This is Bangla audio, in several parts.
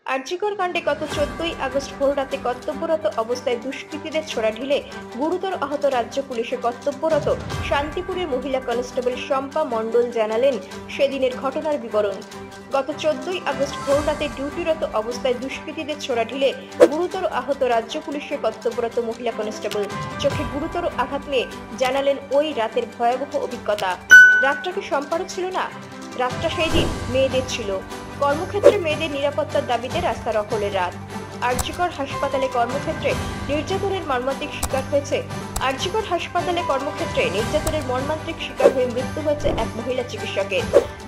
আরজিকর কাণ্ডে গত 14ই আগস্ট ভোররাতে কর্তব্যরত অবস্থায় দুষ্কৃতীদের ছোড়া ঢিলে গুরুতর আহত রাজ্য পুলিশে কর্তব্যরত শান্তিপুরের মহিলা কনস্টেবল শম্পা মণ্ডল জানালেন সেদিনের ঘটনার বিবরণ। গত 14ই আগস্ট ভোররাতে ডিউটিরত অবস্থায় দুষ্কৃতীদের ছোড়া ঢিলে গুরুতর আহত রাজ্য পুলিশের কর্তব্যরত মহিলা কনস্টেবল চোখে গুরুতর আঘাত নিয়ে জানালেন ওই রাতের ভয়াবহ অভিজ্ঞতা। রাতটা কি শম্পারও ছিল না, রাতটা সেই দিন মেয়েদের ছিল। কর্মক্ষেত্রে মেয়েদের নিরাপত্তার দাবিতে রাস্তা দখলের রাত। আরজিকর হাসপাতালে কর্মক্ষেত্রে নির্যাতনের মর্মান্তিক শিকার হয়েছে মৃত্যু হয়েছে এক মহিলা চিকিৎসকের,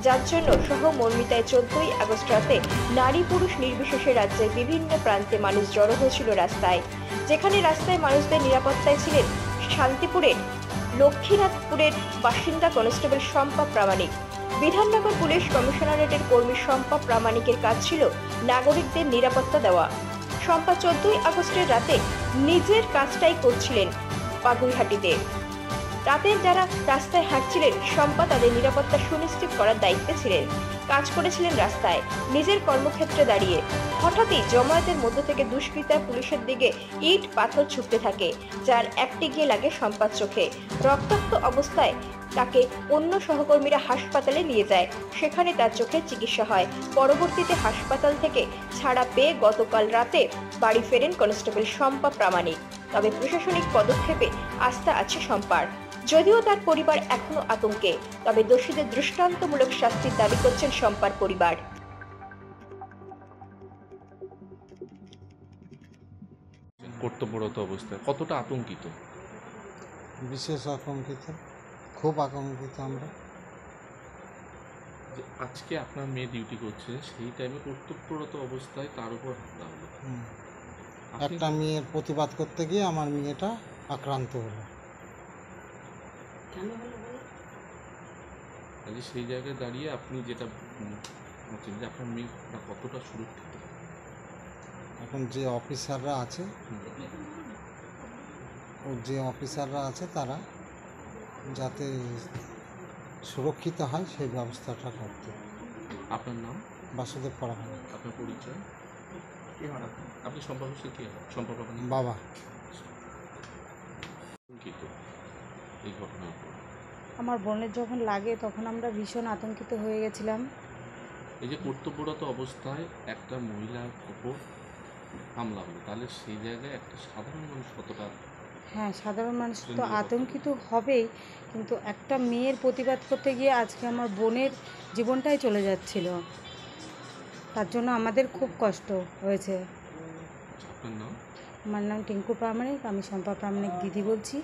যার জন্য সহমর্মিতায় 14ই আগস্ট রাতে নারী পুরুষ নির্বিশেষে রাজ্যের বিভিন্ন প্রান্তে মানুষ জড়ো হয়েছিল রাস্তায়। যেখানে রাস্তায় মানুষদের নিরাপত্তায় ছিলেন শান্তিপুরের লক্ষ্মীনাথপুরের বাসিন্দা কনস্টেবল শম্পা প্রামাণিক। বিধাননগর পুলিশ কমিশনারেটের কর্মী শম্পা প্রামাণিকের কাজ ছিল নাগরিকদের নিরাপত্তা দেওয়া। শম্পা 14ই আগস্টের রাতে নিজের কাজটাই করছিলেন পাগুইহাটিতে। রাতের যারা রাস্তায় হাঁটছিলেন, শম্পা তাদের নিরাপত্তা সুনিশ্চিত করার দায়িত্বে ছিলেন। কাজ করেছিলেন রাস্তায় নিজের কর্মক্ষেত্রে দাঁড়িয়ে। হঠাৎই জমায়েতের মধ্য থেকে দুষ্কৃতীরা পুলিশের দিকে ইট পাথর ছুটতে থাকে, যার একটি গিয়ে লাগে শম্পার চোখে। রক্তাক্ত অবস্থায় তাকে অন্য সহকর্মীরা হাসপাতালে নিয়ে যায়। সেখানে তার চোখের চিকিৎসা হয়। পরবর্তীতে হাসপাতাল থেকে ছাড়া পেয়ে গতকাল রাতে বাড়ি ফেরেন কনস্টেবল শম্পা প্রামাণিক। তবে প্রশাসনিক পদক্ষেপে আস্থা আছে শম্পার। যদিও তার পরিবার এখনো আতঙ্কে, তবে দোষীদের দৃষ্টান্তমূলক শাস্তির দাবি করছেন শম্পার পরিবার। কর্তব্যরত অবস্থায় কতটা আতঙ্কিত? বিশেষ আতঙ্কিত, খুব আতঙ্কিত আমরা। যে আজকে আপনার মেয়ে ডিউটি করছে, সেই টাইমে কর্তব্যরত অবস্থায় তার উপর হামলা হলো। একটা মেয়ের প্রতিবাদ করতে গিয়ে আমার মেয়েটা আক্রান্ত হলো। কাজে সেই জায়গায় দাঁড়িয়ে আপনি যেটা বলছেন যে আপনার মেয়েটা কতটা সুরক্ষিত? এখন যে অফিসাররা আছে তারা যাতে সুরক্ষিত হয় সেই ব্যবস্থাটা করতে। আপনার নাম? বাসুদেব পরামানি। আপনার পরিচয়? আপনি সম্পর্ক সে কি হয়? সম্পর্ক বাবা। এই ঘটনার পর আমার বোনের যখন লাগে তখন আমরা ভীষণ আতঙ্কিত হয়ে গেছিলাম। এই যে কর্তব্যরত অবস্থায় একটা মহিলার উপর হামলা হলো, তাহলে সেই জায়গায় একটা সাধারণ মানুষ কতটা? হ্যাঁ, সাধারণ মানুষ তো আতঙ্কিত হবেই, কিন্তু একটা মেয়ের প্রতিবাদ করতে গিয়ে আজকে আমার বোনের জীবনটাই চলে যাচ্ছিল। তার জন্য আমাদের খুব কষ্ট হয়েছে। আপনার নাম? আমার নাম টিঙ্কু প্রামাণিক, আমি শম্পা প্রামাণিক দিদি বলছি।